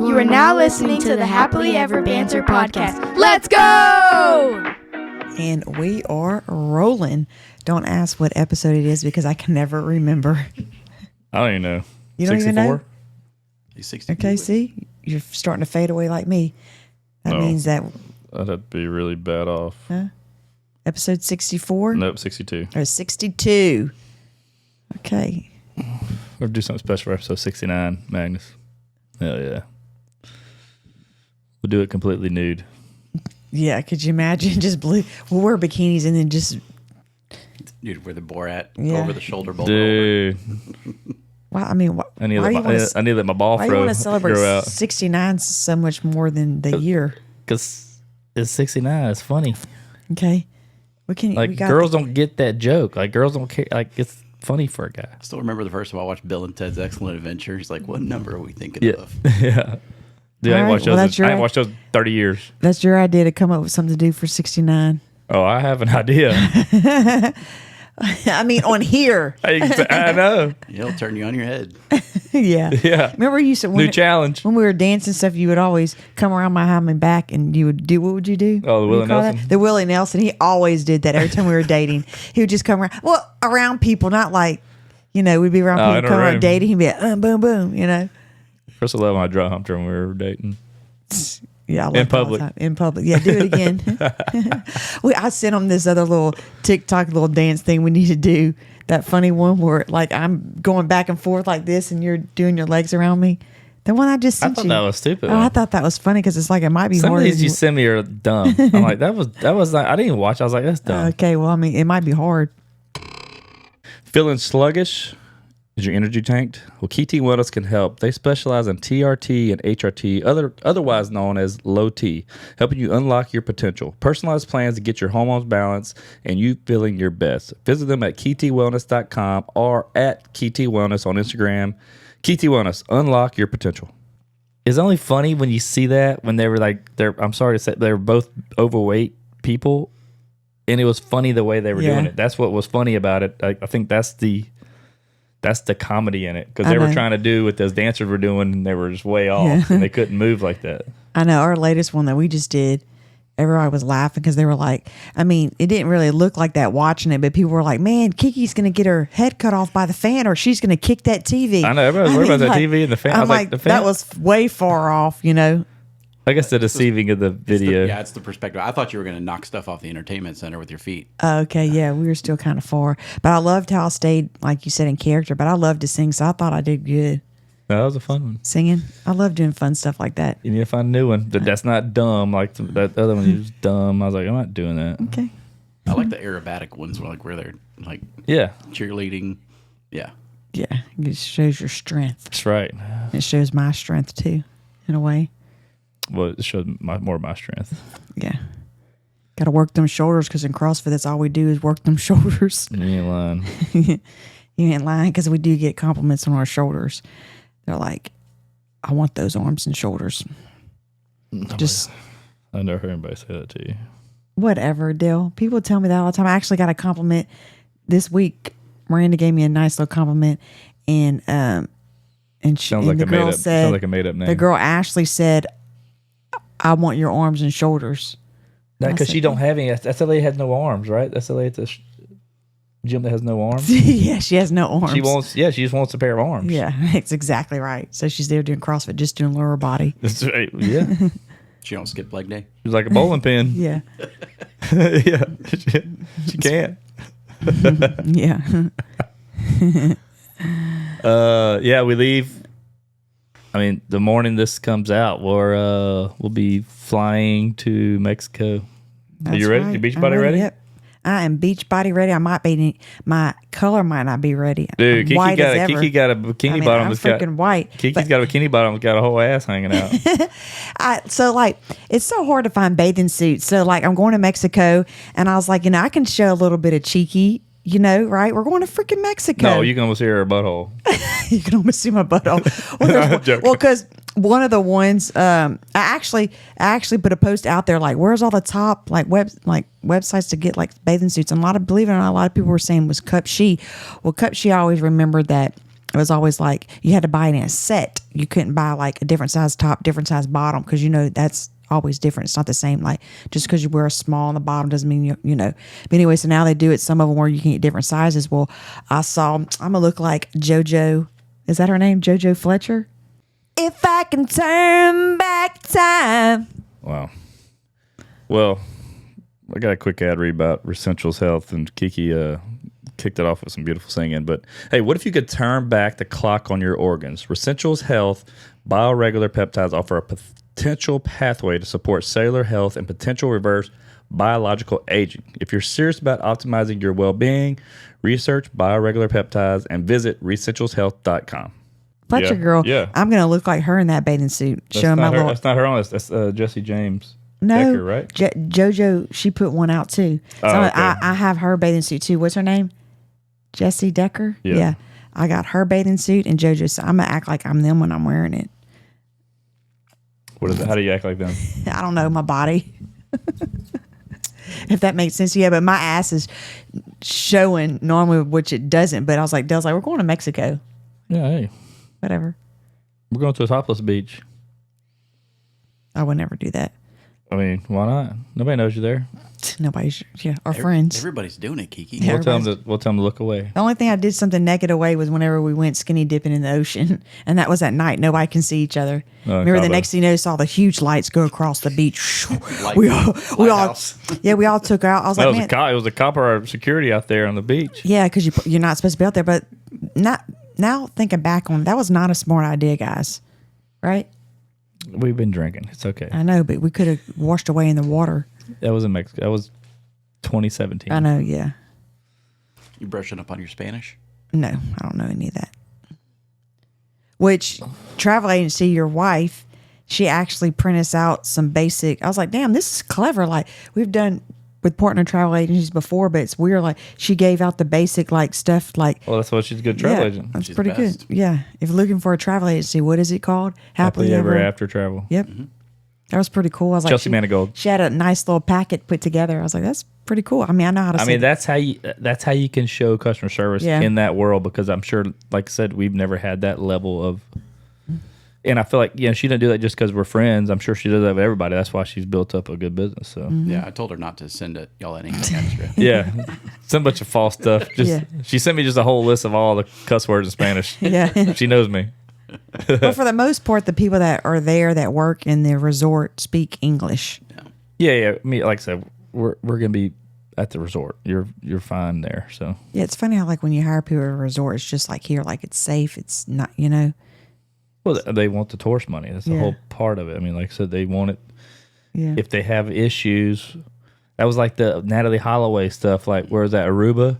You are now listening to the Happily Ever Banter podcast. Let's go! And we are rolling. Don't ask what episode it is because I can never remember. I don't even know. You don't 64? Even know? He's 64. Okay, see? You're starting to fade away like me. That means that... I'd have to be really bad off. Huh? Episode 64? Nope, 62. Or 62. Okay. We'll do something special for episode 69, Magnus. Hell yeah. We'll do it completely nude. Yeah, could you imagine? Just blue. We'll wear bikinis and then just... Dude, wear the Borat Yeah. over the shoulder bowl. Dude. Well, I mean, I need to let my ball why do you want to celebrate grow out. 69 so much more than the year? Because it's 69. It's funny. Okay. Girls don't get that joke. Like, girls don't care. Like, it's funny for a guy. I still remember the first time I watched Bill and Ted's Excellent Adventure. He's like, what number are we thinking of? Yeah. Dude, I ain't watched those in 30 years. That's your idea to come up with something to do for 69. Oh, I have an idea. I mean, on here. I know. It'll turn you on your head. Yeah. Remember you said new challenge when we were dancing stuff, you would always come around my behind my back and you would do, what would you do? Oh, the Willie Nelson. The Willie Nelson. He always did that every time we were dating. He would just come around. Well, around people, not like, we'd be around people, come around dating. He'd be like, boom, boom, First 11, I dry humped her when we were dating. Yeah, in public. In public. Yeah, do it again. I sent him this other little TikTok little dance thing we need to do. That funny one where like I'm going back and forth like this and you're doing your legs around me. The one I just sent you. I thought that was stupid. Oh, I thought that was funny because it's like it might be Some hard. of these you send me are dumb. I'm like, that was like, I didn't even watch. I was like, that's dumb. Okay, well, I mean, it might be hard. Feeling sluggish? Is your energy tanked? Well, Kiki Wellness can help. They specialize in TRT and HRT, otherwise known as low T, helping you unlock your potential. Personalized plans to get your hormones balanced and you feeling your best. Visit them at KikiWellness.com or at Kiki Wellness on Instagram. Kiki Wellness, unlock your potential. It's only funny when you see that when they were like, I'm sorry to say, they were both overweight people, and it was funny the way they were doing it. That's what was funny about it. I think that's the comedy in it because they were trying to do what those dancers were doing and they were just way off and they couldn't move like that. I know our latest one that we just did, everybody was laughing because they were like, I mean, it didn't really look like that watching it, but people were like, man, Kiki's going to get her head cut off by the fan or she's going to kick that TV. I know, everybody was worried about that TV and the fan. I'm like, the fan? That was way far off, I guess the deceiving of the video. It's the perspective. I thought you were going to knock stuff off the entertainment center with your feet. Okay, yeah, we were still kind of far. But I loved how I stayed, like you said, in character. But I loved to sing, so I thought I did good. That was a fun one. Singing. I love doing fun stuff like that. You need to find a new one. That's not dumb. Like that other one was dumb. I was like, I'm not doing that. Okay. I like the aerobatic ones where they're like cheerleading. Yeah. Yeah, it shows your strength. That's right. It shows my strength, too, in a way. Well, it showed more of my strength. Yeah. Got to work them shoulders because in CrossFit, that's all we do is work them shoulders. You ain't lying. You ain't lying because we do get compliments on our shoulders. They're like, I want those arms and shoulders. I never heard anybody say that to you. Whatever, Dale. People tell me that all the time. I actually got a compliment this week. Miranda gave me a nice little compliment. And sounds like a made up name. The girl Ashley said, I want your arms and shoulders. Because she don't have any. SLA has no arms, right? SLA at the gym that has no arms. Yeah, she has no arms. She just wants a pair of arms. Yeah, that's exactly right. So she's there doing CrossFit, just doing lower body. That's right. Yeah. She don't skip leg day. She's like a bowling pin. Yeah. Yeah. She can't. Yeah. We leave. I mean, the morning this comes out, we'll be flying to Mexico. Are you ready? Right. Your beach body ready? Yep. I am beach body ready. I might be. My color might not be ready. Dude, Kiki got a bikini bottom. I'm freaking white. Kiki's got a bikini bottom. Got a whole ass hanging out. It's so hard to find bathing suits. So I'm going to Mexico, and I was like, I can show a little bit of cheeky. Right? We're going to freaking Mexico. No, you can almost hear her butthole. You can almost see my butthole. Well, because one of the ones, I actually put a post out there where's all the top websites to get bathing suits, and believe it or not, a lot of people were saying was Cup She. Well, Cup She, I always remembered that it was always like you had to buy it in a set. You couldn't buy like a different size top, different size bottom, because that's always different. It's not the same. Like just because you wear a small on the bottom doesn't mean you know. But anyway, so now they do it. Some of them where you can get different sizes. Well, I'm gonna look like JoJo. Is that her name? JoJo Fletcher. If I can turn back time. Wow. Well, I got a quick ad read about Essentials Health, and Kiki kicked it off with some beautiful singing. But hey, what if you could turn back the clock on your organs? Essentials Health bioregular peptides offer a potential pathway to support cellular health and potential reverse biological aging. If you're serious about optimizing your well-being, research bioregular peptides and visit essentialshealth.com. Fletcher girl, I'm gonna look like her in that bathing suit. Showing my little. That's not her on this. That's Jesse James. No, Decker, right? JoJo, she put one out too. So okay. I have her bathing suit too. What's her name? Jessie Decker. Yeah. I got her bathing suit and JoJo. So I'm gonna act like I'm them when I'm wearing it. What is it? How do you act like them? I don't know, my body. If that makes sense. Yeah, but my ass is showing normally, which it doesn't. But I was like, Dale's like, we're going to Mexico. Yeah, hey. Whatever. We're going to a topless beach. I would never do that. I mean, why not? Nobody knows you're there. Nobody's, our friends. Everybody's doing it, Kiki. We'll tell them to look away. The only thing I did something naked away was whenever we went skinny dipping in the ocean, and that was at night. Nobody can see each other. Remember the next thing you know, saw the huge lights go across the beach. we all took out. I was like, man, it was a cop or security out there on the beach. Yeah, because you're not supposed to be out there. But now thinking back on, that was not a smart idea, guys. Right? We've been drinking. It's okay. I know, but we could have washed away in the water. That was in Mexico. That was 2017. I know, yeah. You brushing up on your Spanish? No, I don't know any of that. Which travel agency, your wife, she actually printed us out some basic. I was like, damn, this is clever. Like we've done with partner travel agencies before, but it's weird. Like she gave out the basic like stuff. Like, well, that's why she's a good travel agent. That's pretty good. Yeah, if you're looking for a travel agency, what is it called? Happily Ever After Travel. Yep. Mm-hmm. That was pretty cool. I was Chelsea like, Manigault. She had a nice little packet put together. I was like, that's pretty cool. I mean, I know how to. I mean, that's how you can show customer service in that world, because I'm sure, like I said, we've never had that level of. And I feel like she didn't do that just because we're friends. I'm sure she does that with everybody. That's why she's built up a good business. So yeah, I told her not to send y'all any extra. Yeah, some bunch of false stuff. She sent me just a whole list of all the cuss words in Spanish. Yeah, she knows me. But for the most part, the people that are there that work in the resort speak English. Yeah. Me, like I said, we're gonna be at the resort. You're fine there. So yeah, it's funny how like when you hire people at a resort, it's just like here, like it's safe. It's not, Well, they want the tourist money. That's the whole part of it. I mean, like I said, they want it. Yeah. If they have issues, that was like the Natalie Holloway stuff. Like, where is that? Aruba?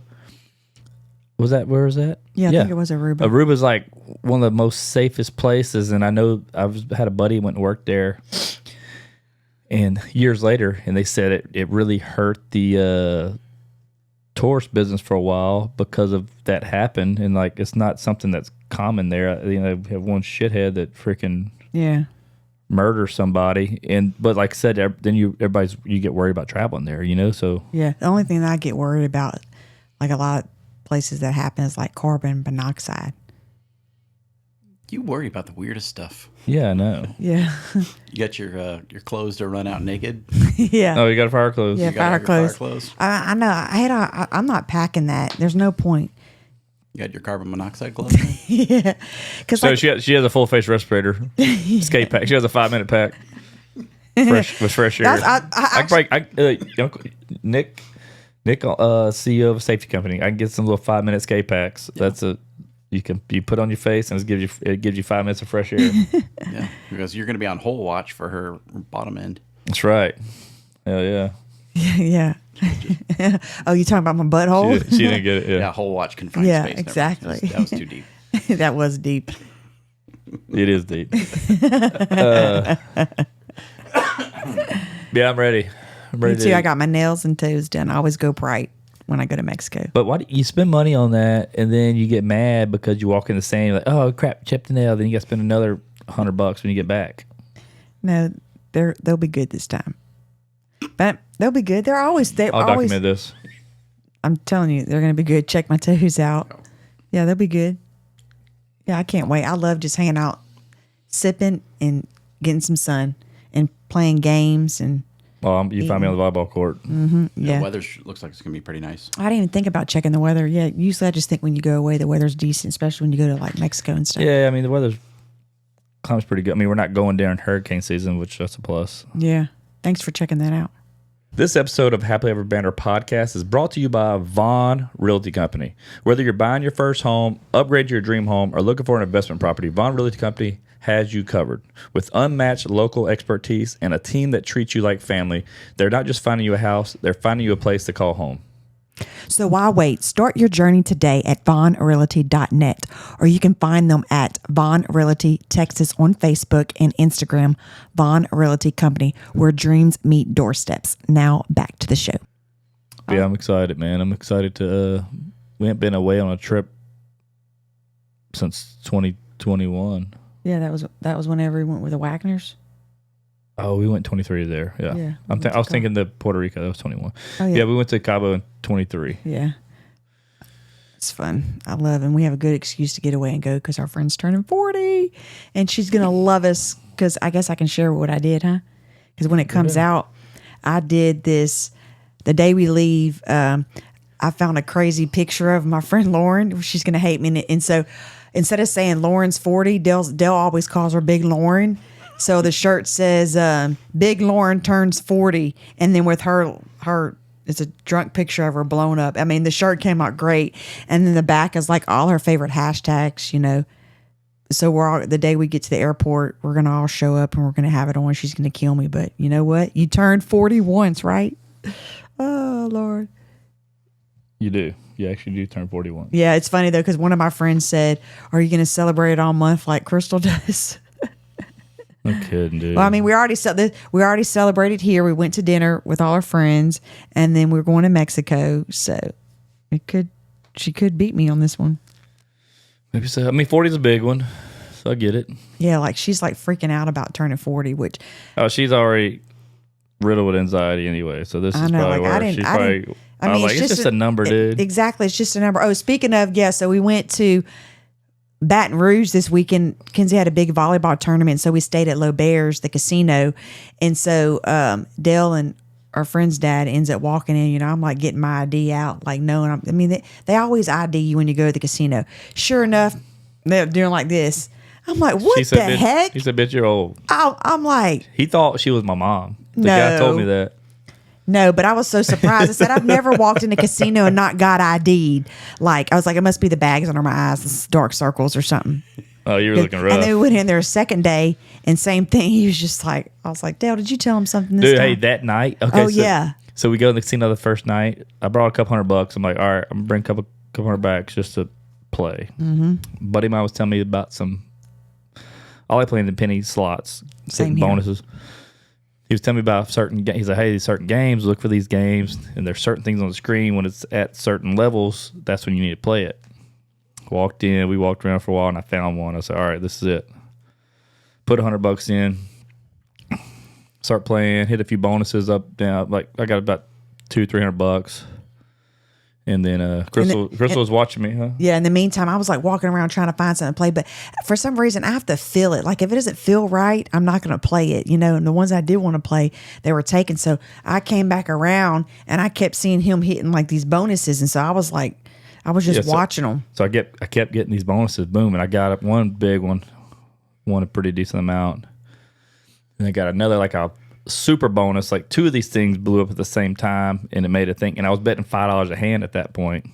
Where was that? Yeah, I think it was Aruba. Aruba's like one of the most safest places. And I know I've had a buddy who went and worked there. And years later, and they said it really hurt the tourist business for a while because of that happened. And like, it's not something that's common there. We have one shithead that freaking murders somebody, but like I said, then you get worried about traveling there, So yeah, the only thing that I get worried about, like a lot of places that happen, is like carbon monoxide. You worry about the weirdest stuff. Yeah, I know. Yeah. You got your clothes to run out naked. Yeah. Oh, you got fire clothes. Yeah, fire clothes. I know. I'm not packing that. There's no point. You got your carbon monoxide gloves on? Yeah. So she has a full face respirator, skate pack. She has a 5-minute pack, with fresh air. Nick, CEO of a safety company. I can get some little 5-minute skate packs. Yeah. That's you put on your face and it gives you 5 minutes of fresh air. Yeah, because you're going to be on hole watch for her bottom end. That's right. Hell yeah. Yeah. Oh, you talking about my butthole? She didn't get it. Yeah, whole watch confined space. Yeah, exactly. That was too deep. That was deep. It is deep. Yeah, I'm ready. Me too. I got my nails and toes done. I always go bright when I go to Mexico. But why do you spend money on that and then you get mad because you walk in the sand, like, oh crap, chipped the nail. Then you got to spend another $100 when you get back. No, they'll be good this time. But they'll be good. I'll document this. I'm telling you, they're going to be good. Check my toes out. Yeah, they'll be good. Yeah, I can't wait. I love just hanging out, sipping and getting some sun and playing games and. Well, you find me on the volleyball court. Mm-hmm, yeah. yeah. The weather looks like it's going to be pretty nice. I didn't even think about checking the weather. Yeah, usually I just think when you go away, the weather's decent, especially when you go to like Mexico and stuff. Yeah, I mean, the climate's pretty good. I mean, we're not going during hurricane season, which that's a plus. Yeah. Thanks for checking that out. This episode of Happily Ever Banter podcast is brought to you by Vaughn Realty Company. Whether you're buying your first home, upgrade your dream home, or looking for an investment property, Vaughn Realty Company has you covered. With unmatched local expertise and a team that treats you like family, they're not just finding you a house, they're finding you a place to call home. So why wait? Start your journey today at vaughnrealty.net, or you can find them at Vaughn Realty Texas on Facebook and Instagram, Vaughn Realty Company, where dreams meet doorsteps. Now back to the show. Yeah, I'm excited, man. I'm excited to, we haven't been away on a trip since 2021. Yeah, that was whenever we went with the Wagners. Oh, we went 23 there. Yeah. Yeah, I was thinking the Puerto Rico. That was 21. Oh, yeah. Yeah, we went to Cabo in 23. Yeah. It's fun. I love it. And we have a good excuse to get away and go because our friend's turning 40. And she's going to love us because I guess I can share what I did, huh? Because when it comes out, I did this the day we leave. I found a crazy picture of my friend Lauren. She's going to hate me. And so instead of saying Lauren's 40, Dale always calls her Big Lauren. So the shirt says Big Lauren turns 40. And then with her it's a drunk picture of her blown up. I mean, the shirt came out great. And then the back is like all her favorite hashtags, you know. So the day we get to the airport, we're going to all show up and we're going to have it on. She's going to kill me. But you know what? You turned 40 once, right? Oh, Lord. You do. You actually do turn 41. Yeah, it's funny, though, because one of my friends said, are you going to celebrate it all month like Crystal does? No kidding, dude. Well, I mean, we already celebrated here. We went to dinner with all our friends, and then we're going to Mexico. So she could beat me on this one. Maybe so. I mean, 40 is a big one, so I get it. Yeah, like she's like freaking out about turning 40, which she's already riddled with anxiety anyway. So this is probably where she's probably. I mean, it's just a number, dude. Exactly, it's just a number. Oh, speaking of, yeah, so we went to Baton Rouge this weekend. Kenzie had a big volleyball tournament, so we stayed at L'Auberge, the casino. And so Dale and our friend's dad ends up walking in. You know, I'm like getting my ID out, like knowing. I mean, they always ID you when you go to the casino. Sure enough, they're doing like this. I'm like, what the heck? He said, bitch, you're old. I'm like. He thought she was my mom. The guy told me that. No, but I was so surprised. I said, I've never walked in a casino and not got ID'd. Like, I was like, it must be the bags under my eyes, dark circles or something. Oh, you were looking rough. And then we went in there a second day, and same thing. He was just like, I was like, Dale, did you tell him something this time? Dude, hey, that night. Okay, yeah. So we go to the casino the first night. I brought a couple $100. I'm like, all right, I'm going to bring a couple $100 back just to play. Mm-hmm. Buddy of mine was telling me about I like playing the penny slots, Same bonuses. Here. He was telling me about certain games. He's like, hey, these certain games, look for these games, and there's certain things on the screen. When it's at certain levels, that's when you need to play it. Walked in, we walked around for a while, and I found one. I said, all right, this is it. Put $100 in, start playing, hit a few bonuses up, down. Like, I got about $200-$300. And then Crystal was watching me, huh? Yeah, in the meantime, I was like walking around trying to find something to play. But for some reason, I have to feel it. Like if it doesn't feel right, I'm not going to play it, you know. And the ones I did want to play, they were taken. So I came back around and I kept seeing him hitting like these bonuses. And so I was like, I was just watching them. So I kept getting these bonuses, boom. And I got up one big one, won a pretty decent amount. And I got another like a super bonus. Like two of these things blew up at the same time, and it made a thing. And I was betting $5 a hand at that point,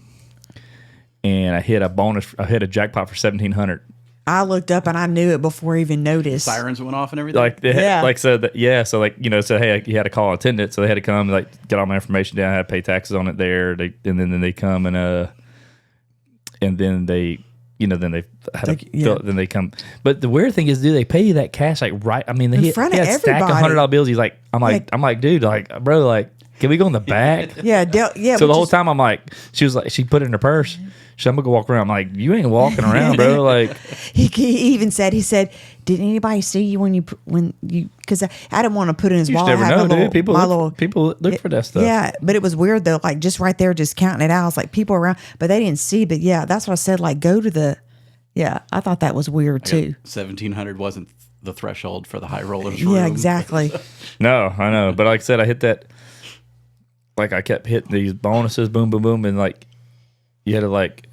and I hit a jackpot for $1,700. I looked up and I knew it before I even noticed. Sirens went off and everything. So hey, you had to call an attendant, so they had to come like get all my information down. I had to pay taxes on it there. And then they come and then they. You know, then they had then they come. But the weird thing is, they pay you that cash like right? I mean, in front of everybody. Stack of $100 bills. He's like, I'm like, dude, like, bro, like, can we go in the back? yeah. So the whole time I'm like, she put it in her purse. She said, I'm gonna go walk around. I'm like, you ain't walking around, bro. Like he even said, did anybody see you when you? Because I didn't want to put it in his wallet. You never know, dude. People look for that stuff. Yeah, but it was weird though. Like just right there, just counting it out. I was like, people around, but they didn't see. But yeah, that's what I said. Like, go to the Yeah, I thought that was weird too. 1,700 wasn't the threshold for the high rollers. Yeah, exactly. No, I know. But like I said, I hit that. Like I kept hitting these bonuses, boom, boom, boom, and like you had to like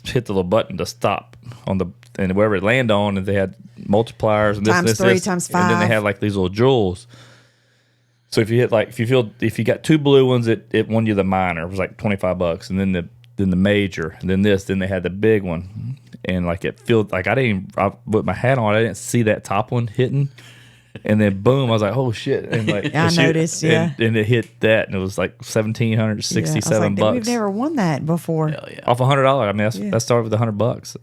hit the little button to stop on the and wherever it landed on, and they had multipliers and this, times this, 3, this, times and then they 5. had like these little jewels. So if you hit like if you got 2 blue ones, it won you the minor. It was like $25, and then the major, and then this, then they had the big one, and like it felt like I put my hat on, I didn't see that top one hitting. And then boom, I was like, "Oh shit!" And like I noticed, yeah. and it hit that, and it was like $1,767. We've never won that before. Hell yeah. Off $100. I mean, that started with $100.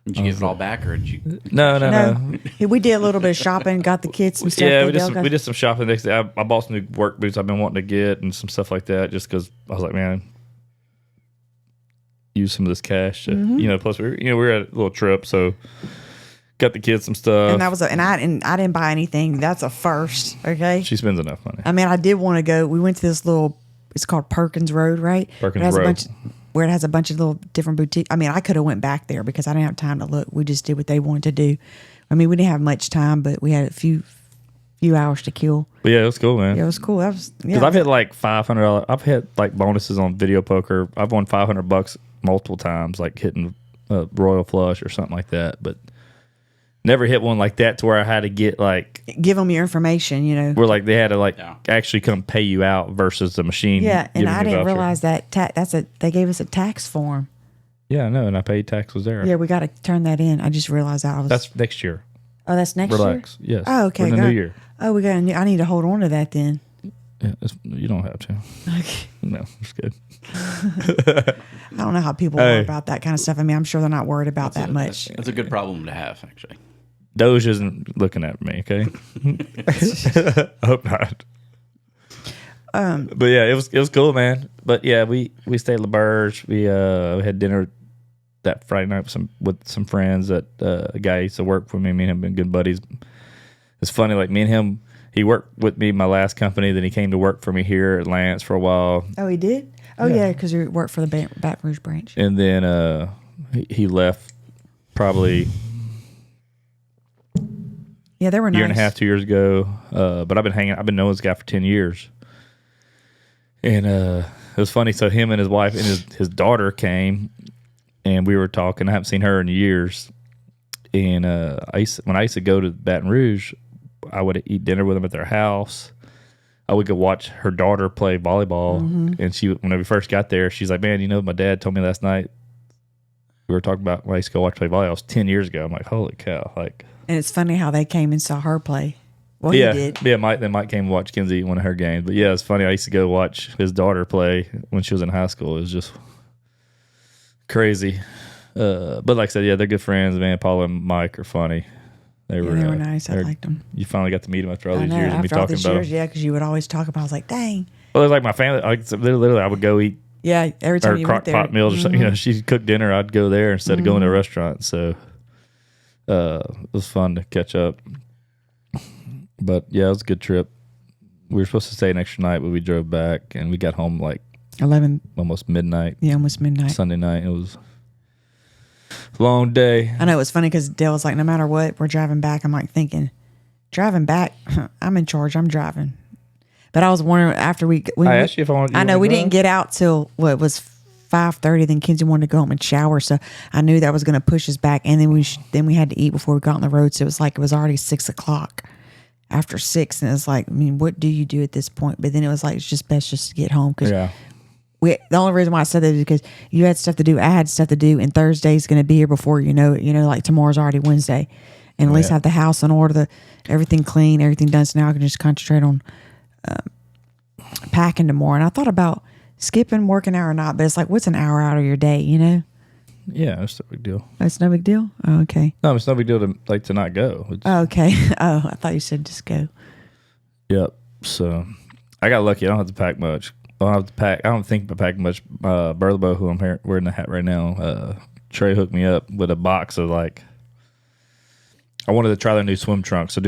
Did you get it all back, or did you? No. We did a little bit of shopping, got the kids some stuff. Yeah, we did some shopping next day. I bought some new work boots I've been wanting to get and some stuff like that, just because I was like, man, use some of this cash. To, plus we were at a little trip, so. Got the kids some stuff, and I didn't buy anything. That's a first. Okay, she spends enough money. I mean, I did want to go. We went to this little. It's called Perkins Road, right? Perkins Road, where it has a bunch of little different boutiques. I mean, I could have went back there because I didn't have time to look. We just did what they wanted to do. I mean, we didn't have much time, but we had a few hours to kill. But yeah, it was cool, man. Yeah, it was cool. Because I've hit like $500. I've hit like bonuses on video poker. I've won $500 multiple times, like hitting a royal flush or something like that, but. Never hit one like that to where I had to get like give them your information, where like they had to actually come pay you out versus the machine. Yeah, and I didn't realize that they gave us a tax form. Yeah, I know, and I paid taxes there. Yeah, we got to turn that in. I just realized that's next year. Oh, that's next year. Relax. Yes. Oh, okay. For the new year. Oh, we got. I need to hold on to that then. Yeah, you don't have to. Okay. No, it's good. I don't know how people are about that kind of stuff. I mean, I'm sure they're not worried about that much. That's a good problem to have, actually. Doge isn't looking at me, okay? I hope not. But yeah, it was cool, man. But yeah, we stayed at LaBerge. We had dinner that Friday night with some friends. That a guy used to work for me. Me and him have been good buddies. It's funny, like me and him. He worked with me in my last company. Then he came to work for me here at Lance for a while. Oh, he did. Oh yeah, because he worked for the Baton Rouge branch. And then he left probably. Yeah, they were nice. Year and a half, 2 years ago. But I've been knowing this guy for 10 years. And it was funny. So him and his wife and his daughter came, and we were talking. I haven't seen her in years. And when I used to go to Baton Rouge, I would eat dinner with them at their house. I would go watch her daughter play volleyball. And when we first got there, she's like, man, my dad told me last night, we were talking about when I used to go watch play volleyball. It was 10 years ago. I'm like, holy cow. And it's funny how they came and saw her play. Well, yeah, he did. Yeah, Mike came and watched Kinsey one of her games. But yeah, it's funny. I used to go watch his daughter play when she was in high school. It was just crazy. But like I said, yeah, they're good friends, man. Paula and Mike are funny. They were nice. I liked them. You finally got to meet them after all these years and be after all talking these about years, them. yeah, because you would always talk about. I was like, dang. Well, it was like my family. Literally, I would go eat. Yeah, every time you went there, pot meals or something. She'd cook dinner. I'd go there instead of going to a restaurant. So it was fun to catch up. But yeah, it was a good trip. We were supposed to stay an extra night, but we drove back and we got home like 11, almost midnight. Yeah, almost midnight. Sunday night. It was a long day. I know it was funny because Dale was like, no matter what, we're driving back. I'm like thinking, driving back, I'm in charge. I'm driving. But I was wondering after I asked you if I wanted. I know we didn't get out till it was 5:30. Then Kinsey wanted to go home and shower, so I knew that was going to push us back. And then we had to eat before we got on the road. So it was already 6:00 after 6, and it's like, I mean, what do you do at this point? But then it was like it's just best just to get home because the only reason why I said that is because you had stuff to do, I had stuff to do, and Thursday's going to be here before you know it. Like tomorrow's already Wednesday, and at least have the house in order, everything clean, everything done. So now I can just concentrate on packing tomorrow. And I thought about skipping work an hour or not, but it's like, what's an hour out of your day, Yeah, it's no big deal. It's no big deal? Oh, okay. No, it's no big deal to not go. Okay. Oh, I thought you said just go. Yep. So I got lucky. I don't have to pack much. I don't think I pack much. Burlebo, who I'm wearing the hat right now, Trey hooked me up with a box of I wanted to try their new swim trunks. So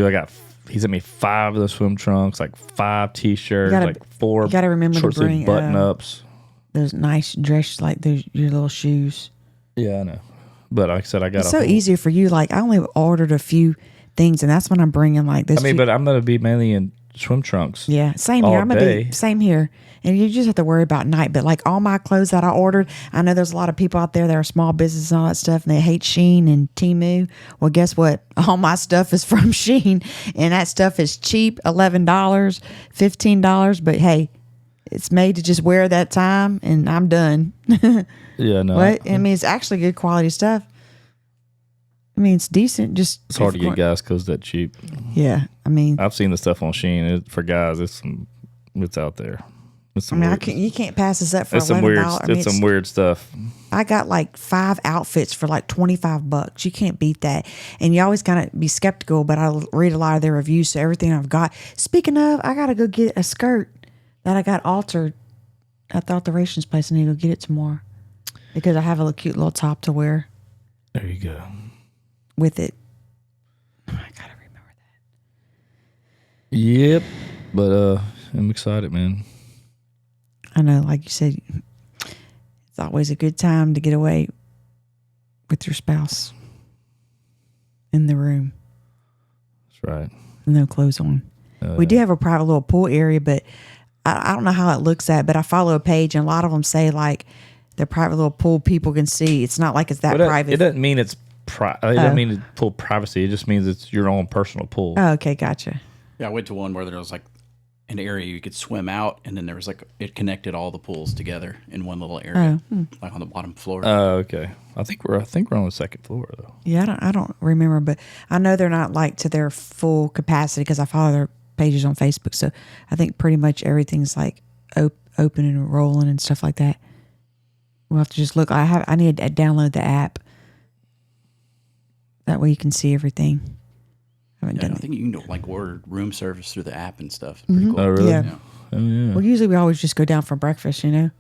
he sent me 5 of the swim trunks, 5 t-shirts, 4 you gotta remember short to bring sleeve button ups. Those nice dress, your little shoes. Yeah, I know. But like I said, I got it's so easier for you. Like I only ordered a few things, and that's when I'm bringing like this. But I'm gonna be mainly in swim trunks. Yeah, same here. I'm gonna be same here. And you just have to worry about night. But like all my clothes that I ordered, I know there's a lot of people out there that are small business and all that stuff, and they hate Shein and Temu. Well, guess what? All my stuff is from Shein, and that stuff is cheap, $11, $15. But hey, it's made to just wear that time, and I'm done. Yeah, no. What? I mean, it's actually good quality stuff. I mean, it's decent. Just it's hard to get guys clothes that cheap. Yeah, I mean, I've seen the stuff on Shein. For guys, it's out there. You can't pass this up for $11. It's some weird stuff. I got like 5 outfits for like $25. You can't beat that. And you always kind of be skeptical, but I read a lot of their reviews. So everything I've got. Speaking of, I got to go get a skirt that I got altered at the alterations place. I need to go get it tomorrow because I have a cute little top to wear. There you go. With it. I gotta remember that. Yep. But I'm excited, man. I know, like you said, it's always a good time to get away with your spouse in the room. That's right. No clothes on. We do have a private little pool area, but I don't know how it looks at, but I follow a page and a lot of them say like the private little pool people can see. It's not like it's that private. It doesn't mean it's it doesn't mean pool privacy. It just means it's your own personal pool. Oh, okay, gotcha. Yeah, I went to one where there was like an area you could swim out, and then there was like it connected all the pools together in one little area, like on the bottom floor. Oh, okay. I think we're on the second floor though. Yeah, I don't remember, but I know they're not like to their full capacity because I follow their pages on Facebook. So I think pretty much everything's like open and rolling and stuff like that. We'll have to just look. I need to download the app. That way you can see everything. I think you can like order room service through the app and stuff. Pretty cool. Oh, really? Yeah. Oh, yeah. Well, usually we always just go down for breakfast, you know.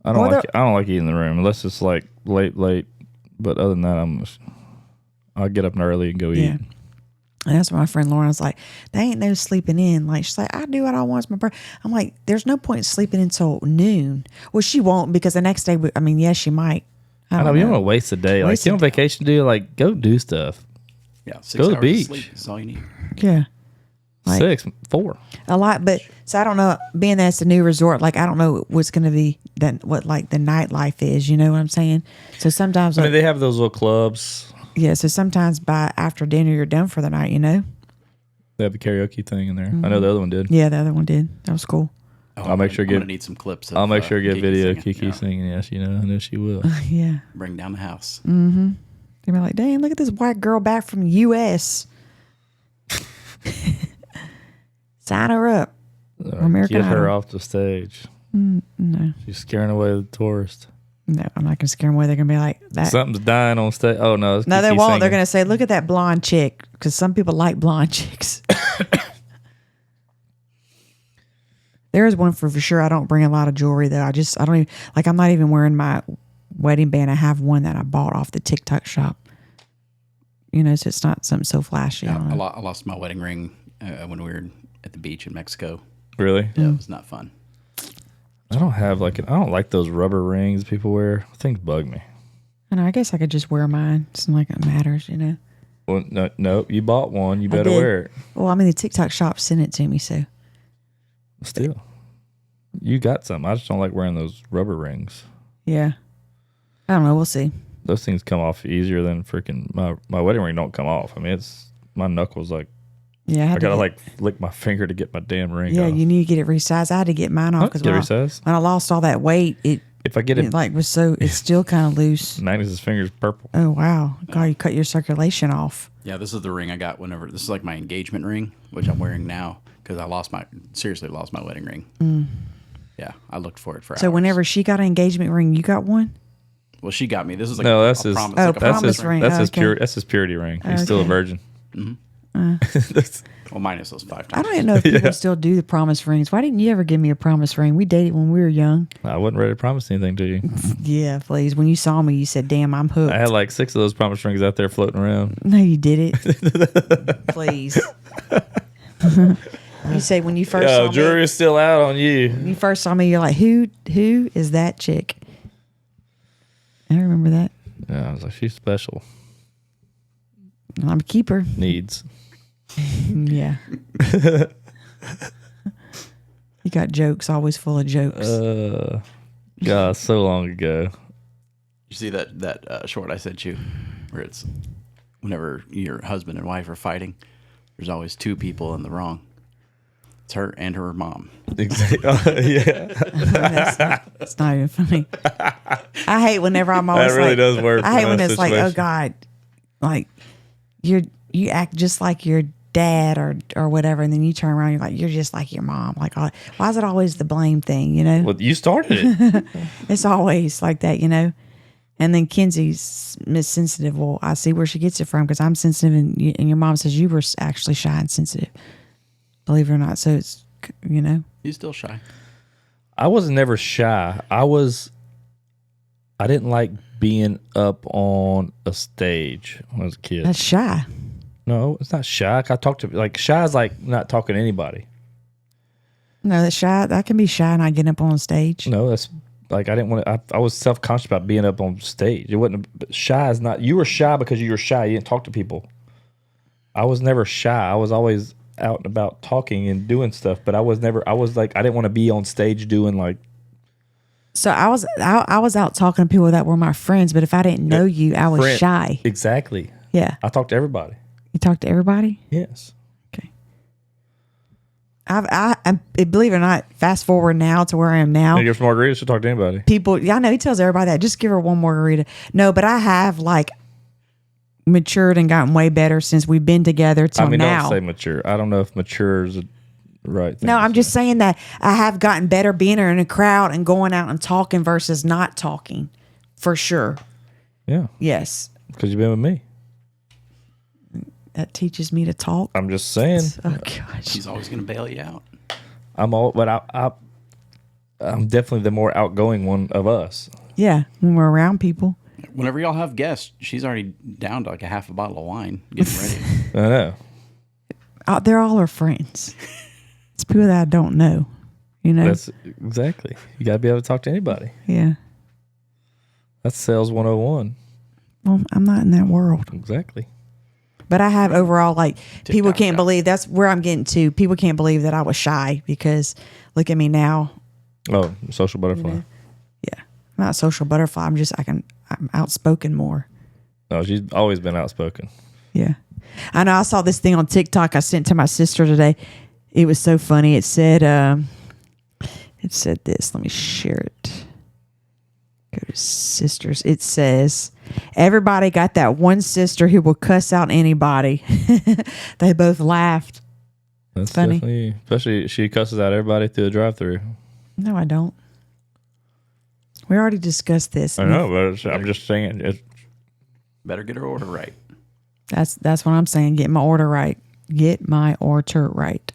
I don't like eating in the room unless it's like late. But other than that, I'll get up early and go eat. And that's why my friend Lauren was like, "They ain't no sleeping in." Like she's like, "I do what I want. It's my birthday." I'm like, "There's no point in sleeping until noon." Well, she won't because the next day. Yes, she might. I know you don't want to waste a day. Like you on vacation, like go do stuff. Yeah, 6 go to the hours beach. of sleep is all you need. Yeah. Like, 4. A lot, but so I don't know. Being that it's a new resort, like I don't know what's going to be what like the nightlife is. You know what I'm saying? So sometimes they have those little clubs. Yeah, so sometimes by after dinner you're done for the night. You know. They have the karaoke thing in there. I know the other one did. Yeah, the other one did. That was cool. I'll make sure I'm need some clips. I'll make sure to get Kiki video singing. Kiki singing. Yes, I know she will. Yeah. Bring down the house. Mm-hmm. They were like, "Dang, look at this white girl back from the U.S." Sign her up. Get her off the stage. No. She's scaring away the tourists. No, I'm not going to scare them away. They're going to be like that. Something's dying on stage. Oh, no. It's No, they Kiki won't. singing. They're going to say, "Look at that blonde chick," because some people like blonde chicks. There is one for sure. I don't bring a lot of jewelry though. I don't even like. I'm not even wearing my wedding band. I have one that I bought off the TikTok shop. You know, so it's not something so flashy. Yeah, I lost my wedding ring when we were at the beach in Mexico. Really? Yeah, it was not fun. I don't like those rubber rings people wear. Things bug me. And I guess I could just wear mine. It's not like it matters, you know. Well, no, you bought one. You better wear it. Well, I mean, the TikTok shop sent it to me, so. Still, you got some. I just don't like wearing those rubber rings. Yeah. I don't know. We'll see. Those things come off easier than freaking my wedding ring don't come off. I mean, it's my knuckles like. Yeah, I gotta like lick my finger to get my damn ring. Yeah, off. you need to get it resized. I had to get mine off because when I lost all that weight, if I get it like was so it's still kind of loose. Magnus's finger's purple. Oh wow! God, you cut your circulation off. Yeah, this is the ring I got whenever. This is like my engagement ring, which I'm wearing now because I seriously lost my wedding ring. Yeah, I looked for it for hours. So whenever she got an engagement ring, you got one? Well, she got me. This is like that's his promise ring. That's his purity ring. He's still a virgin. Mm-hmm. Well, minus those 5 times. I don't even know if people still do the promise rings. Why didn't you ever give me a promise ring? We dated when we were young. I wasn't ready to promise anything to you. Yeah, please. When you saw me, you said, "Damn, I'm hooked." I had like 6 of those promise rings out there floating around. No, you did it. Please. You say when you first saw me. Jury's still out on you. When you first saw me, you're like, who is that chick? I remember that. Yeah, I was like, she's special. I'm a keeper. Needs. Yeah. You got jokes, always full of jokes. God, so long ago. You see that short I sent you, where it's whenever your husband and wife are fighting, there's always two people in the wrong. It's her and her mom. Exactly. Yeah. That's not even funny. I hate whenever I'm always That really like, does work. I hate in when that it's like, oh situation. God, like you act just like your dad or whatever, and then you turn around, you're like, you're just like your mom. Like, why is it always the blame thing? You know, Well, you started it. it's always like that. You know. And then Kenzie's sensitive. Well, I see where she gets it from because I'm sensitive, and your mom says you were actually shy and sensitive. Believe it or not. So it's, you know. He's still shy. I was never shy. I didn't like being up on a stage when I was a kid. That's shy. No, it's not shy. I talk to, like, shy is like not talking to anybody. No, that's shy. I can be shy and I get up on stage. No, that's like, I didn't want to, I was self-conscious about being up on stage. It wasn't, shy is not, you were shy because you were shy. You didn't talk to people. I was never shy. I was always out and about talking and doing stuff, but I was like, I didn't want to be on stage doing like. So I was out talking to people that were my friends, but if I didn't know you, I was shy. Exactly. Yeah. I talked to everybody. You talk to everybody? Yes. Okay. I believe it or not, fast forward now to where I am now. You give some margaritas to talk to anybody. People, yeah, I know he tells everybody that. Just give her one margarita. No, but I have like matured and gotten way better since we've been together till now. Don't say mature. I don't know if mature is the right thing. No, I'm just saying that I have gotten better being in a crowd and going out and talking versus not talking, for sure. Yeah. Yes. Because you've been with me. That teaches me to talk. I'm just saying. Oh gosh. He's always going to bail you out. I'm definitely the more outgoing one of us. Yeah, when we're around people. Whenever y'all have guests, she's already down to like a half a bottle of wine, getting ready. I know. They're all our friends. It's people that I don't know. You know. That's exactly. You got to be able to talk to anybody. Yeah. That's sales 101. Well, I'm not in that world. Exactly. But I have overall, like, people can't shop. believe, that's where I'm getting to. People can't believe that I was shy because look at me now. Oh, social butterfly. Yeah. I'm not a social butterfly. I'm outspoken more. No, she's always been outspoken. Yeah. I know I saw this thing on TikTok I sent to my sister today. It was so funny. It said this. Let me share it. Go to sisters. It says, everybody got that one sister who will cuss out anybody. They both laughed. That's funny. Definitely, especially she cusses out everybody through the drive-through. No, I don't. We already discussed this. I know, but I'm just saying. Better get her order right. That's what I'm saying. Get my order right. Get my order right.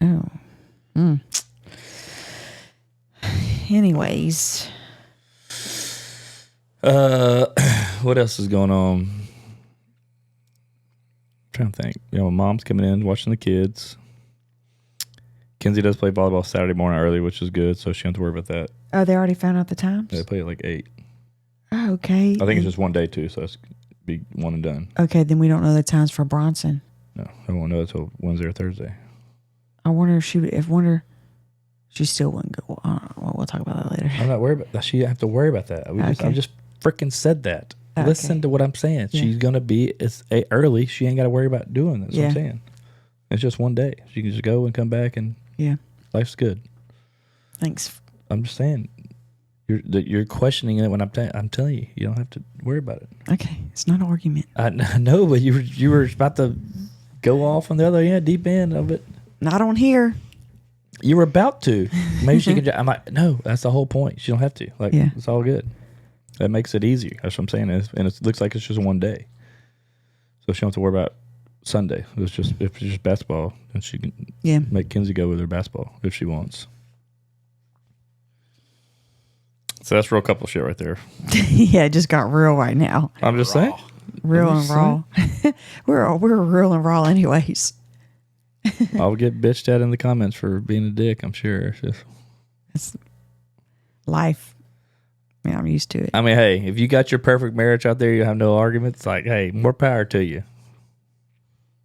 Oh. Anyways. What else is going on? I'm trying to think. My mom's coming in, watching the kids. Kenzie does play volleyball Saturday morning early, which is good, so she don't have to worry about that. Oh, they already found out the times? They play at like 8. Oh, okay. I think it's just one day too, so it's be one and done. Okay, then we don't know the times for Bronson. No, I won't know until Wednesday or Thursday. I wonder if she still wouldn't go. We'll talk about that later. I'm not worried about that. She have to worry about that. I just freaking said that. Okay. Listen to what I'm saying. Yeah. She's gonna be early. She ain't got to worry about doing this. Yeah. What I'm saying. It's just one day. She can just go and come back, and life's good. Thanks. I'm just saying. You're questioning it when I'm telling you. You don't have to worry about it. Okay, it's not an argument. I know, but you were about to go off on the other deep end of it. Not on here. You were about to. Maybe she can. I'm like, no, that's the whole point. She don't have to. Like, it's all good. That makes it easier. That's what I'm saying. And it looks like it's just one day, so she don't have to worry about Sunday. If it's just basketball, then she can make Kenzie go with her basketball if she wants. So that's real couple shit right there. Yeah, it just got real right now. I'm just saying. Real and raw. we're real and raw anyways. I'll get bitched at in the comments for being a dick, I'm sure. It's just It's life. Yeah, I'm used to it. I mean, hey, if you got your perfect marriage out there, you have no arguments. Like, hey, more power to you.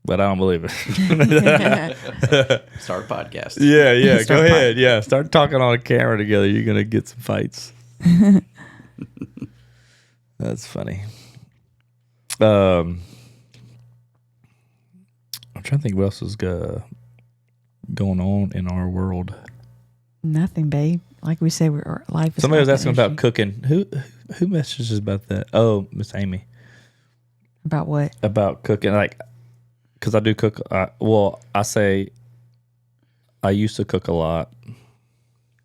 But I don't believe it. Start a podcast. Yeah. Go ahead. Yeah, start talking on a camera together. You're gonna get some fights. That's funny. I'm trying to think what else is going on in our world. Nothing, babe. Like we say, our life is. Somebody was like asking that about cooking. Who messages about that? Oh, Miss Amy. About what? About cooking, like, because I do cook. I say I used to cook a lot.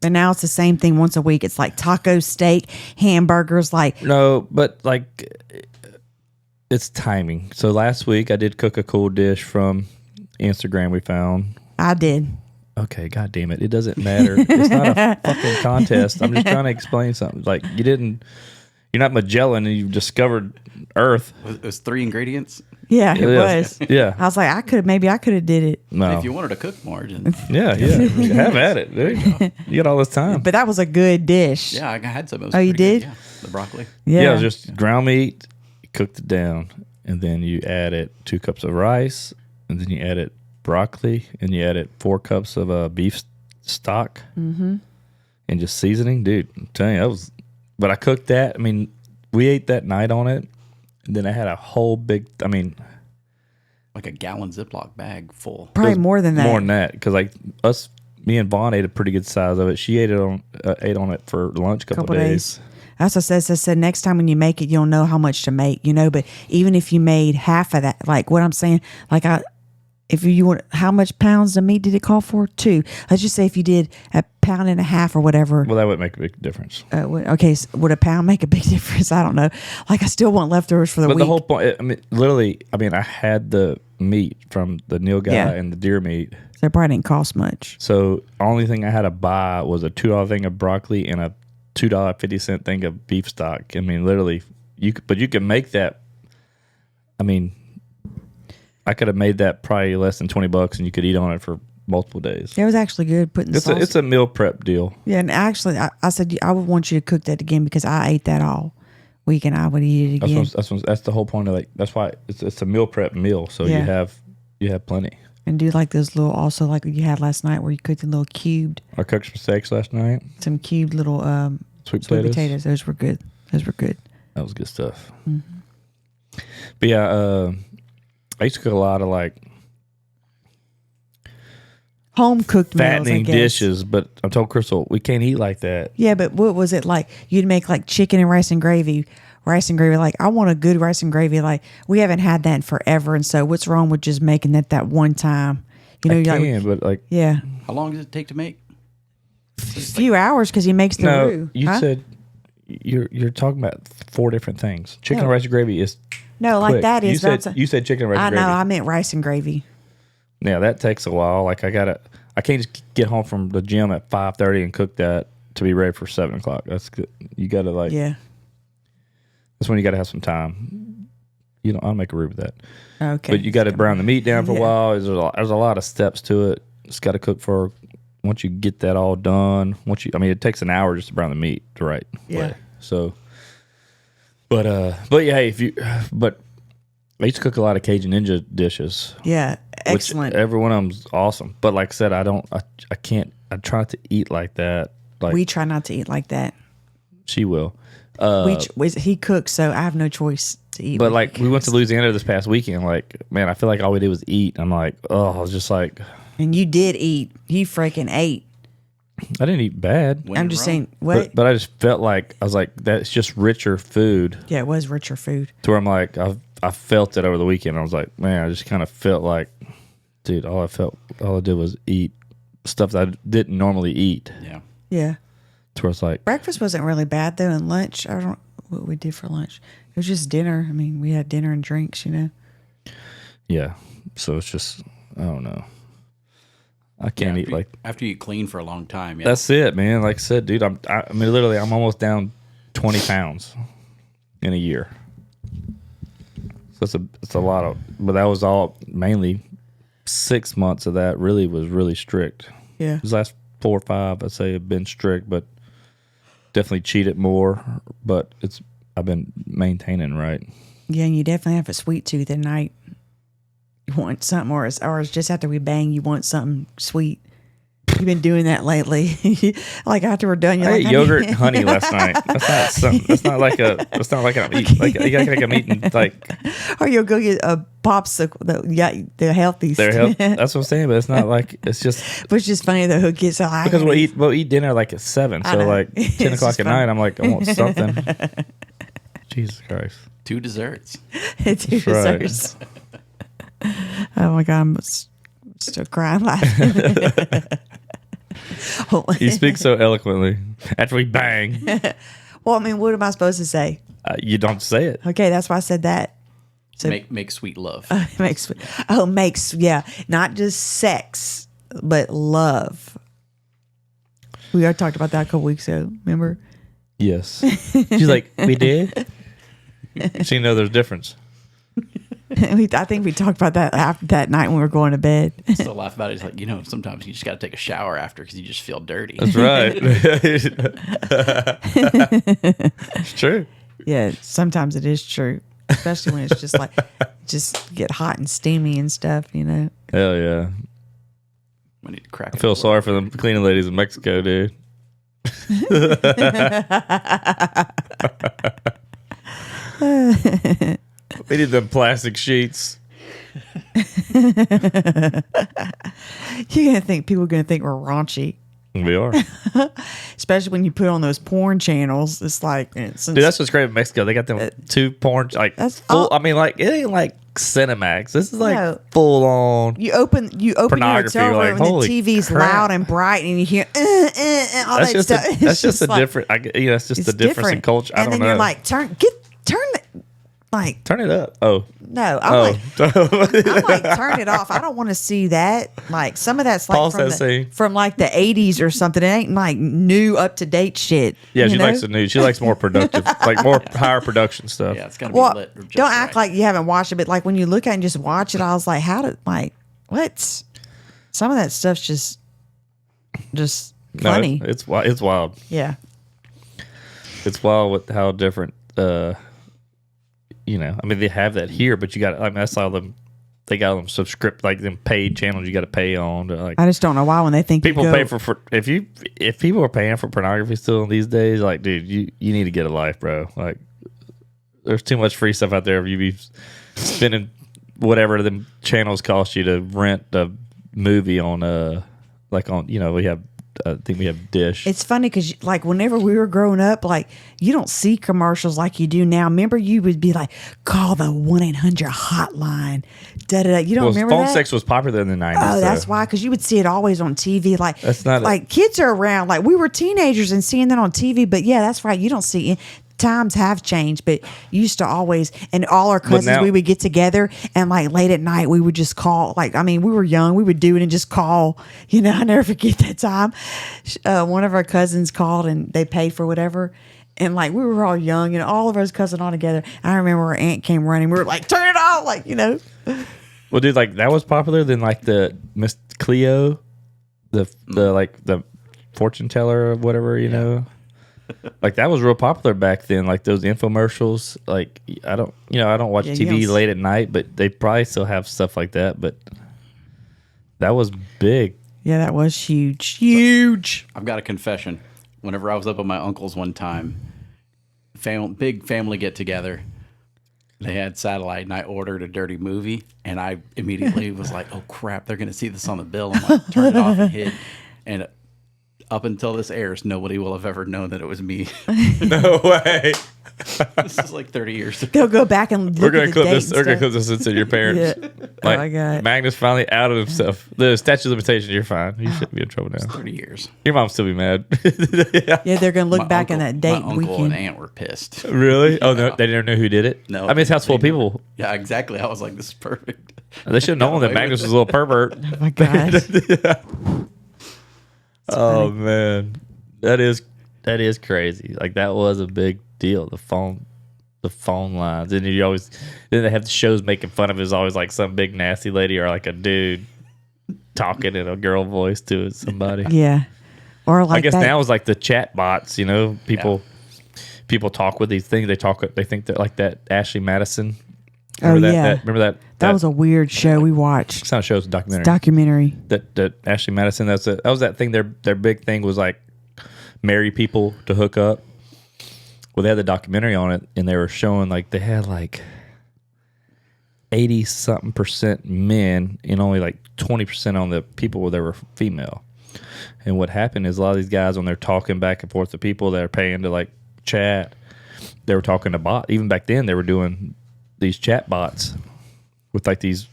And now it's the same thing once a week. It's like tacos, steak, hamburgers. Like No, but like it's timing. So last week I did cook a cool dish from Instagram we found. I did. Okay, god damn it. It doesn't matter. It's not a fucking contest. I'm just trying to explain something. Like you're not Magellan and you've discovered Earth. It was 3 ingredients. Yeah, it is. was. Yeah. I was like, I could have did it. No. If you wanted to cook more, just, Yeah. Have at it, dude. You got all this time. But that was a good dish. yeah, I had some. It was Oh, you pretty good. did? Yeah, the broccoli. Yeah, it was just ground meat, you cooked it down, and then you added 2 cups of rice, and then you added broccoli, and you added 4 cups of beef stock, and just seasoning. Dude, I'm telling you, but I cooked that. I mean, we ate that night on it, and then I had a whole big, Like a gallon Ziploc bag full. Probably it was more than that. More than that, because like me and Vaughn ate a pretty good size of it. She ate on it for lunch a couple days. That's what I said next time when you make it, you'll know how much to make, but even if you made half of that, like what I'm saying, like if you want, how much pounds of meat did it call for? 2. Let's just say if you did 1.5 pounds or whatever. Well, that would make a big difference. Okay, so would a pound make a big difference? I don't know. Like I still want leftovers for the week. But the whole point, literally, I had the meat from the Neil guy and the deer meat. So it probably didn't cost much. So only thing I had to buy was a $2 thing of broccoli and a $2.50 thing of beef stock. I mean, literally, you can make that. I mean, I could have made that probably less than $20, and you could eat on it for multiple days. It was actually good putting the sauce. It's a meal prep deal. Yeah, and actually, I said I would want you to cook that again because I ate that all week and I would eat it again. That's the whole point of that's why it's a meal prep meal. So you have plenty. And do like those little, also like you had last night where you cooked the little cubed. I cooked some steaks last night. Some cubed little Sweet potatoes. Those were good. That was good stuff. Mm-hmm. But yeah, I used to cook a lot of like home cooked meals, fattening dishes, but I told Crystal we can't eat like that. Yeah, but what was it like? You'd make like chicken and rice and gravy. Like I want a good rice and gravy. Like we haven't had that in forever, and so what's wrong with just making that one time? Yeah. How long does it take to make? A few hours because he makes the roux. You said you're talking about 4 different things. Chicken and rice and gravy is like quick. that is. You said chicken and rice and gravy. I know. I meant rice and gravy. Yeah, that takes a while. Like I can't just get home from the gym at 5:30 and cook that to be ready for 7:00. That's good. You got to that's when you got to have some time. I'll make a roux with that. Okay. But you got to brown the meat down for a while. There's a lot of steps to it. It's got to cook for. Once you get that all done, it takes an hour just to brown the meat, right? Yeah. So, but yeah, hey, but I used to cook a lot of Cajun Ninja dishes. Yeah, excellent. Every one of them's awesome. But like I said, I can't. I try not to eat like that. Like we try not to eat like that. She will. He cooks, so I have no choice to eat. But like we went to Louisiana this past weekend. Like, man, I feel like all we did was eat. I'm like, I was just like. And you did eat. You freaking ate. I didn't eat bad. I'm just saying, what? But I just felt like, I was like, that's just richer food. Yeah, it was richer food. To where I'm like, I felt it over the weekend. I was like, man, I just kind of felt like, dude, all I did was eat stuff that I didn't normally eat. Yeah. Yeah. To where it's like. Breakfast wasn't really bad, though, and lunch, I don't know what we did for lunch. It was just dinner. I mean, we had dinner and drinks, Yeah. So it's just, I don't know. I can't eat like after you clean for a long time. Yeah, that's it, man. Like I said, dude, I mean, literally, I'm almost down 20 pounds in a year. So it's a lot of, but that was all mainly 6 months of that. Really was really strict. Yeah, These last 4 or 5, I'd say, have been strict, but definitely cheated more, but I've been maintaining right. Yeah, and you definitely have a sweet tooth at night. You want something, or it's just after we bang, you want something sweet. You've been doing that lately. Like after we're done, you're I like, ate yogurt and honey last night. That's not like I'm eating like I'm eating like. Or you'll go get a popsicle. The healthy They're stuff. that's what I'm saying, but it's not like it's just But it's just funny that he'll get so high. because we'll eat dinner like at 7, so like 10 It's o'clock just at fun. night. I'm like I want something. Jesus Christ. 2 desserts. It's two That's right. desserts. Oh my God, I'm still crying laughing. You speak so eloquently. After we bang, Well, I mean, what am I supposed to say? you don't say it. Okay, that's why I said that. So Make sweet love. yeah, not just sex, but love. We already talked about that a couple weeks ago. Remember? Yes. She's like, we did. She know there's a difference. I think we talked about that after that night when we were going to bed. Still laugh about it. It's like, sometimes you just got to take a shower after because you just feel dirty. That's right. It's true. Yeah, sometimes it is true, especially when it's just like just get hot and steamy and stuff. Hell yeah. We need to crack I feel sorry for the cleaning ladies in Mexico, dude. We need them plastic sheets. You're gonna think people are gonna think we're raunchy, We are. especially when you put on those porn channels. It's like Dude, that's what's great in Mexico. They got them 2 porn, like That's full. all- I mean, like it ain't like Cinemax. This is like No. full on. you open your Pornography, hotel like, room and the holy TV's crap. loud and bright, and you hear all That's that just stuff. a, that's just a like- different. That's just it's the difference in culture. I And don't then know. you're like, turn it, like turn it up. Oh, no, oh. I'm like, turn it off. I don't want to see that. Like some of that's like Pause that scene. from like the 80s or something. It ain't like new up to date shit. Yeah, you she know? likes the news. She likes more productive, like more higher production stuff. Yeah, it's got to be Well, lit. Just don't act right. like you haven't watched it, but like when you look at it and just watch it, I was like, what? Some of that stuff's just No, funny. it's wild. Yeah. It's wild with how different. I mean, they have that here, but you got. I mean, I saw them. They got them like them paid channels. You got to pay on. Like I just don't know why when they think people you go, pay for if people are paying for pornography still these days, like dude, you need to get a life, bro. Like there's too much free stuff out there. You be spending whatever the channels cost you to rent a movie on we have. I think we have Dish. It's funny because like whenever we were growing up, like you don't see commercials like you do now. Remember, you would be like, call the 1-800 hotline. Da da da. You don't remember phone that? sex was popular in the 90s. Oh, that's so. why. Because you would see it always on TV. Like That's not like kids are around. Like we were teenagers and seeing that on TV. But yeah, that's right. You don't see it. Times have changed, but you used to always, and all our cousins, now- we would get together and like late at night, we would just call. Like, I mean, we were young, we would do it and just call. I never forget that time. One of our cousins called and they paid for whatever. And like, we were all young and all of us cousins all together. I remember our aunt came running. We were like, turn it off. Like, Well, dude, like that was popular. Then like the Miss Cleo, the like the fortune teller or whatever, like that was real popular back then. Like those infomercials. Like I don't watch Yeah, you TV don't late at night, but they probably still have stuff like that. But that was big. yeah, that was huge. I've got a confession. Whenever I was up at my uncle's one time, big family get together. They had satellite, and I ordered a dirty movie, and I immediately was like, "Oh crap, they're gonna see this on the bill." I'm like, turn it off and hid. And up until this airs, nobody will have ever known that it was me. No way. This is like 30 years ago. They'll go back and look We're gonna at the clip date this. and We're gonna stuff. clip this into your parents. Yeah. Like, Oh my God. Magnus finally outed himself. The statute of limitations. You're fine. You shouldn't be in trouble now. 30 years. Your mom still be mad. Yeah, they're gonna look My back uncle, on that date my uncle weekend. and aunt were pissed. Really? Oh no, they didn't know who did it. No, I mean it's house full of they- people. Yeah, exactly. I was like, this is perfect. They should have known that away Magnus with was a little pervert. Oh my God. Oh man, that is crazy. Like that was a big deal. The phone lines, and then they have the shows making fun of it. It's always like some big nasty lady or like a dude talking in a girl voice to somebody. Yeah. Or like I guess that. now it's like the chat bots. You know, people talk with these things. They think that like that Ashley Madison. Remember that? Remember that? That was a weird show we watched. It's not a show. It's a documentary. Documentary. That Ashley Madison. That was that thing. Their big thing was like marry people to hook up. Well, they had the documentary on it, and they were showing like they had like 80-something% men and only like 20% on the people where they were female. And what happened is a lot of these guys, when they're talking back and forth to people that are paying to like chat, they were talking to bot. Even back then, they were doing these chat bots with like these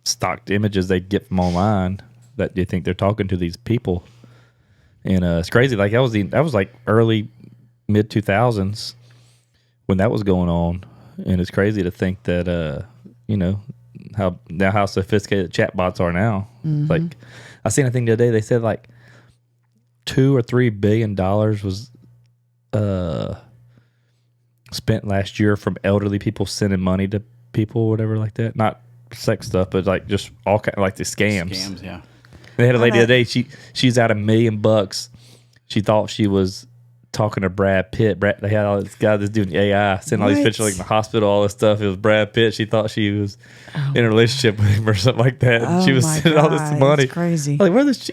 stocked images they get from online that you think they're talking to these people. And it's crazy. Like that was like early mid 2000s when that was going on. And it's crazy to think that you know how sophisticated chat bots are now. Mm-hmm. Like I seen a thing the other day. They said like $2 or $3 billion was spent last year from elderly people sending money to people or whatever like that. Not sex stuff, but like just all kind of like the scams. Scams, yeah. They had a lady the other day. She's out $1 million. She thought she was talking to Brad Pitt. They had all this guy that's doing AI, sending all these pictures like in the hospital, all this stuff. It was Brad Pitt. She thought she was in a relationship with him or something like that. And she was sending all this money. That's crazy. Like, where this?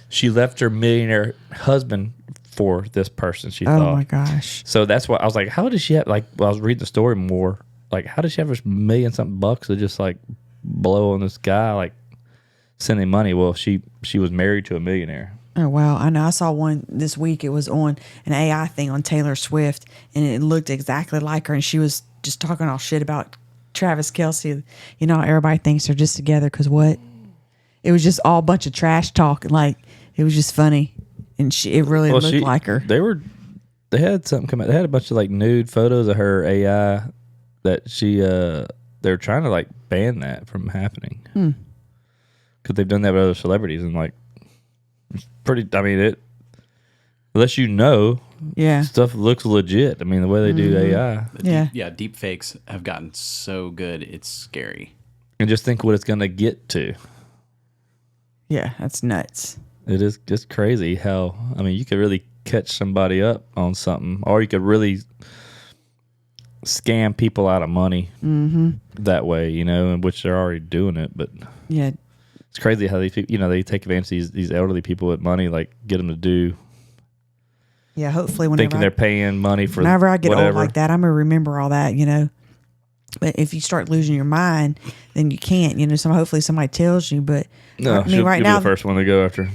She left her millionaire husband for this person. She thought. Oh my gosh. So that's why I was like, how does she have I was reading the story more. Like, how does she have $1 million something bucks to just like blow on this guy like sending money? Well, she was married to a millionaire. Oh wow! I know. I saw one this week. It was on an AI thing on Taylor Swift, and it looked exactly like her. And she was just talking all shit about Travis Kelce. You know, everybody thinks they're just together because what? It was just all a bunch of trash talk. Like it was just funny, and it really looked like her. They had something come out. They had a bunch of like nude photos of her AI that they're trying to like ban that from happening because they've done that with other celebrities and like. Pretty. I mean, unless you know, stuff looks legit. I mean, the way they do AI, Deep fakes have gotten so good, it's scary. and just think what it's going to get to. Yeah, that's nuts. It is just crazy how. I mean, you could really catch somebody up on something, or you could really scam people out of money that way. You know, in which they're already doing it, but Yeah. it's crazy how they take advantage of these elderly people with money, like get them to do. Yeah, hopefully whenever Thinking they're paying money for whenever I get whatever. old like that, I'm gonna remember all that, you know. But if you start losing your mind, then you can't, you know. So hopefully somebody tells you. But No, I mean, right you'll now, be the first one to go after.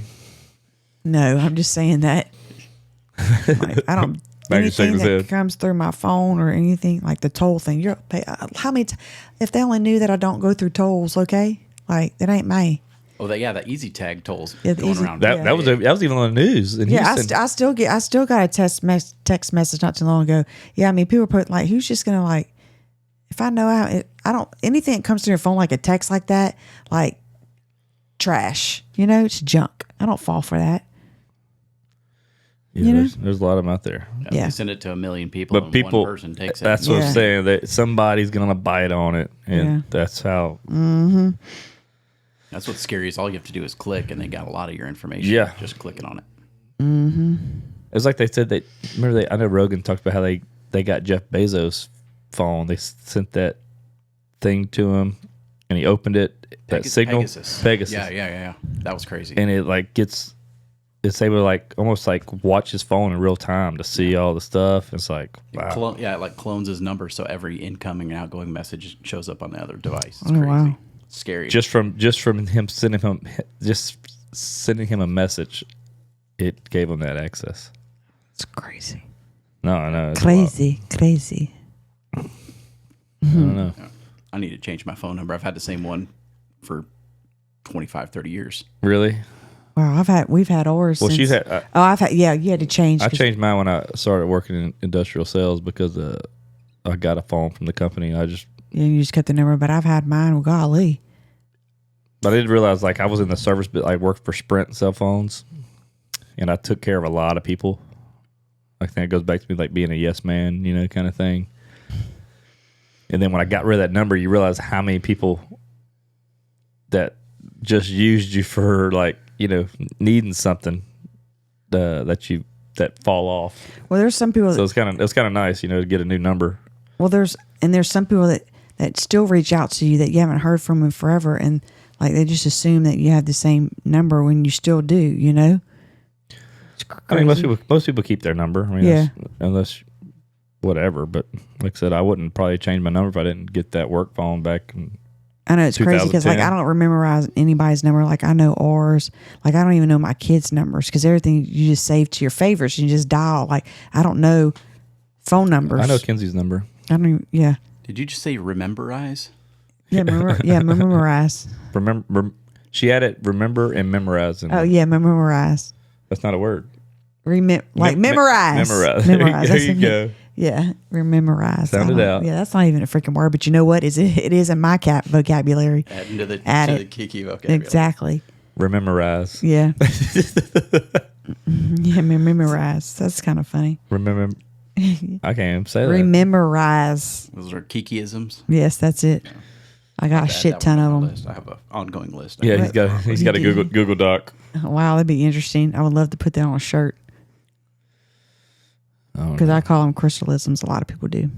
no, I'm just saying that. Like, I don't. Anything that comes through my phone or anything like the toll thing, you're pay. How many? If they only knew that I don't go through tolls, okay, like that ain't me. Oh, that Easy Tag tolls Yeah, the going Easy- around. That was even on the news. In Houston. I still got a text message not too long ago. Yeah, I mean, people put like, who's just gonna like, if I know how, I don't anything that comes to your phone like a text like that, like trash. You know, it's junk. I don't fall for that. Yeah, you know? there's a lot of them out there. Yeah. You send it to 1 million people, But and people, one person takes it. that's what I'm saying. That somebody's gonna bite on it, and that's how. That's what's scary. Is all you have to do is click, and they got a lot of your information. Yeah. Just clicking on it. It's like they said that. Remember, I know Rogan talked about how they got Jeff Bezos' phone. They sent that thing to him, and he opened it. That signal, Pegasus. Yeah. That was crazy. And it like gets. It's able to like almost like watch his phone in real time to see all the stuff. It's like wow. It like clones his number, so every incoming and outgoing message shows up on the other device. It's Oh, crazy. wow. It's scary. Just from him sending him a message, it gave him that access. It's crazy. No, I know. Crazy. I don't know. I need to change my phone number. I've had the same one for 25, 30 years. Really? Wow, we've had ours. Well, since, she's had. I've had. Yeah, you had to change. I changed mine when I started working in industrial sales because I got a phone from the company. Yeah, you just kept the number, but I've had mine. Well, golly. But I didn't realize like I was in the service, but I worked for Sprint cell phones, and I took care of a lot of people. I think it goes back to me like being a yes man, you know, kind of thing. And then when I got rid of that number, you realize how many people that just used you for like, you know, needing something that fall off. Well, there's some people. So it's kind of nice, to get a new number. Well, there's some people that still reach out to you that you haven't heard from in forever, and like they just assume that you have the same number when you still do. It's crazy. I mean, most people keep their number. I mean, Yeah. Unless whatever. But like I said, I wouldn't probably change my number if I didn't get that work phone back. I know it's crazy because like I don't memorize anybody's number. Like I know ours. Like I don't even know my kids' numbers because everything you just save to your favorites. You just dial. Like I don't know phone numbers. I know Kenzie's number. I don't even. Yeah. Did you just say rememberize? Yeah. Memorize. Remember, she added remember and memorize. Oh yeah, memorize. That's not a word. Memorize. Memorize. Memorize. There you go. Yeah, rememberize. Sound it out. Yeah, that's not even a freaking word, but you know what? It is in my vocabulary. Adding to the Kiki vocabulary. Exactly. Rememberize. Yeah. Yeah, memorize. That's kind of funny. Remember. I can't even say that. Rememberize. Those are Kiki-isms. Yes, that's it. I got a shit ton of them. I have an ongoing list. Yeah, he's got a Google Doc. Wow, that'd be interesting. I would love to put that on a shirt. Because I call them crystalisms. A lot of people do.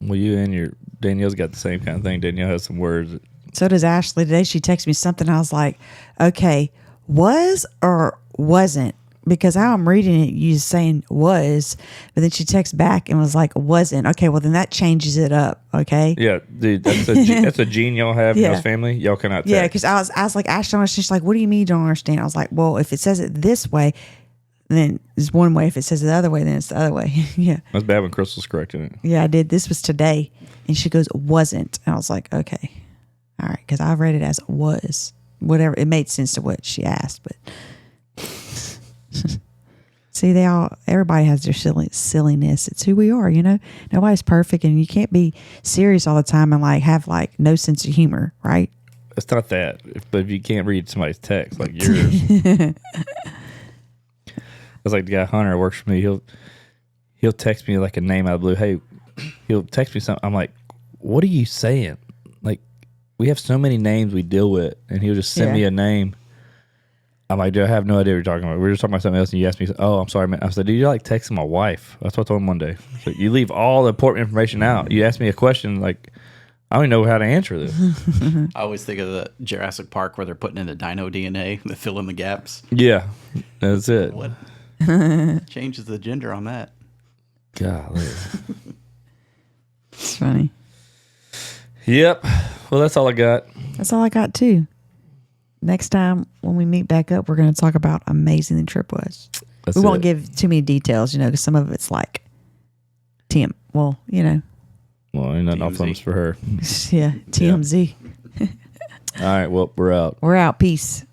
Well, you and Danielle's got the same kind of thing. Danielle has some words. So does Ashley. Today she texted me something. I was like, okay, was or wasn't? Because how I'm reading it, you saying was, but then she texted back and was like, wasn't. Okay, well then that changes it up. Okay. Yeah, dude, that's a gene y'all have in y'all's family. Y'all cannot text. Yeah, because I was like, Ashley, don't understand. She's like, what do you mean you don't understand? I was like, well, if it says it this way, then it's one way. If it says it the other way, then it's the other way. Yeah. That's bad when Crystal's correcting it. Yeah, I did. This was today. And she goes, wasn't. And I was like, okay. All right. Because I read it as was. Whatever. It made sense to what she asked. But see, everybody has their silliness. It's who we are, Nobody's perfect. And you can't be serious all the time and have no sense of humor, right? It's not that. But if you can't read somebody's text like yours. It's like the guy Hunter who works for me. He'll text me like a name out of the blue. Hey, he'll text me something. I'm like, what are you saying? Like, we have so many names we deal with, and he'll just send me a name. I'm like, dude, I have no idea what you're talking about. We were just talking about something else, and you asked me, oh, I'm sorry, man. I said, dude, you're like texting my wife. That's what I told him one day. So you leave all the important information out. You ask me a question, like, I don't even know how to answer this. I always think of the Jurassic Park where they're putting in the dino DNA to fill in the gaps. Yeah, that's it. What? Changes the gender on that. Golly. It's funny. Yep. Well, that's all I got. That's all I got, too. Next time when we meet back up, we're going to talk about how amazing the trip was. We won't give too many details, because some of it's like Well, Well, ain't nothing off limits for her. Yeah, TMZ. All right. Well, we're out. We're out. Peace.